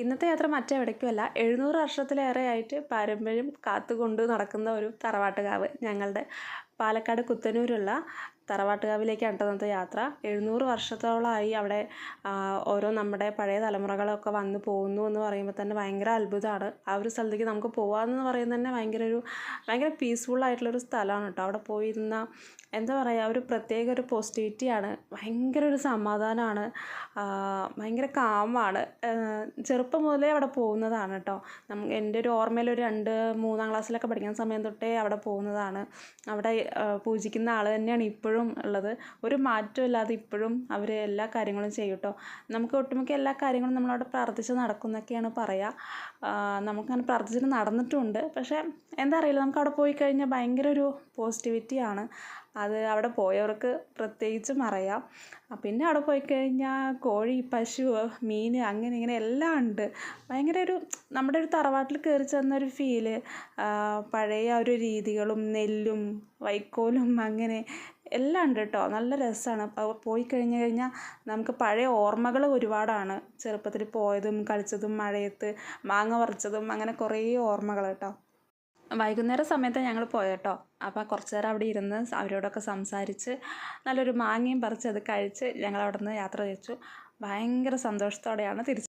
ഇന്നത്തെ യാത്ര മറ്റെവിടേക്കുമല്ല, 700 വർഷത്തിലേറെയായിട്ട് പാരമ്പര്യം കാത്തുകൊണ്ട് നടക്കുന്ന ഒരു തറവാട്ടുകാവ്. ഞങ്ങളുടെ പാലക്കാട് കുത്തനൂരുള്ള തറവാട്ടുകാവിലേക്കാണ് കേട്ടോ ഇന്നത്തെ യാത്ര. 700 വർഷത്തോളമായി അവിടെ ഓരോ നമ്മുടെ പഴയ തലമുറകളൊക്കെ വന്ന് പോകുന്നു എന്ന് പറയുമ്പോൾ തന്നെ ഭയങ്കര അത്ഭുതമാണ്. ആ ഒരു സ്ഥലത്തേക്ക് നമുക്ക് പോകാമെന്ന് പറയുന്നത് തന്നെ ഭയങ്കര പീസ്ഫുൾ ആയിട്ടുള്ളൊരു സ്ഥലമാണ് കേട്ടോ. അവിടെ പോയിരുന്ന എന്താ പറയുക, ഒരു പ്രത്യേക ഒരു പോസിറ്റിവിറ്റിയാണ്, ഭയങ്കര ഒരു സമാധാനമാണ്, ഭയങ്കര കാമാണ്. ചെറുപ്പം മുതലേ അവിടെ പോകുന്നതാണ് കേട്ടോ. എൻ്റെ ഒരു ഓർമ്മയിൽ ഒരു 2-3 ക്ലാസ്സിലൊക്കെ പഠിക്കുന്ന സമയം തൊട്ടേ അവിടെ പോകുന്നതാണ്. അവിടെ പൂജിക്കുന്ന ആൾ തന്നെയാണ് ഇപ്പോഴും ഉള്ളത്. ഒരു മാറ്റവും ഇല്ലാതെ ഇപ്പോഴും അവർ എല്ലാ കാര്യങ്ങളും ചെയ്യും കേട്ടോ. നമുക്ക് ഒട്ടുമിക്ക എല്ലാ കാര്യങ്ങളും നമ്മളവിടെ പ്രാർത്ഥിച്ച് നടക്കുന്നൊക്കെയാണ് പറയുക. നമുക്കങ്ങനെ പ്രാർത്ഥിച്ചിട്ട് നടന്നിട്ടുമുണ്ട്. പക്ഷേ എന്താ അറിയില്ല, നമുക്ക് അവിടെ പോയി കഴിഞ്ഞാൽ ഭയങ്കര ഒരു പോസിറ്റിവിറ്റിയാണ്. അത് അവിടെ പോയവർക്ക് പ്രത്യേകിച്ചും അറിയാം. പിന്നെ അവിടെ പോയി കഴിഞ്ഞാൽ കോഴി, പശു, മീൻ അങ്ങനെ ഇങ്ങനെ എല്ലാം ഉണ്ട്. ഭയങ്കര ഒരു നമ്മുടെ ഒരു തറവാട്ടിൽ കയറി ചെന്നൊരു ഫീല്. പഴയ ഒരു രീതികളും നെല്ലും വൈക്കോലും അങ്ങനെ എല്ലാം ഉണ്ട് കേട്ടോ. നല്ല രസമാണ്. പോയി കഴിഞ്ഞാൽ നമുക്ക് പഴയ ഓർമ്മകൾ ഒരുപാടാണ്. ചെറുപ്പത്തിൽ പോയതും കളിച്ചതും മഴയത്ത് മാങ്ങ പറിച്ചതും അങ്ങനെ കുറേ ഓർമ്മകൾ കേട്ടോ. വൈകുന്നേര സമയത്താണ് ഞങ്ങൾ പോയത് കേട്ടോ. അപ്പോൾ കുറച്ച് നേരം അവിടെ ഇരുന്ന് അവരോടൊക്കെ സംസാരിച്ച് നല്ലൊരു മാങ്ങയും പറിച്ച് അത് കഴിച്ച് ഞങ്ങൾ അവിടെ നിന്ന് യാത്ര തിരിച്ചു. ഭയങ്കര സന്തോഷത്തോടെയാണ് തിരിച്ചു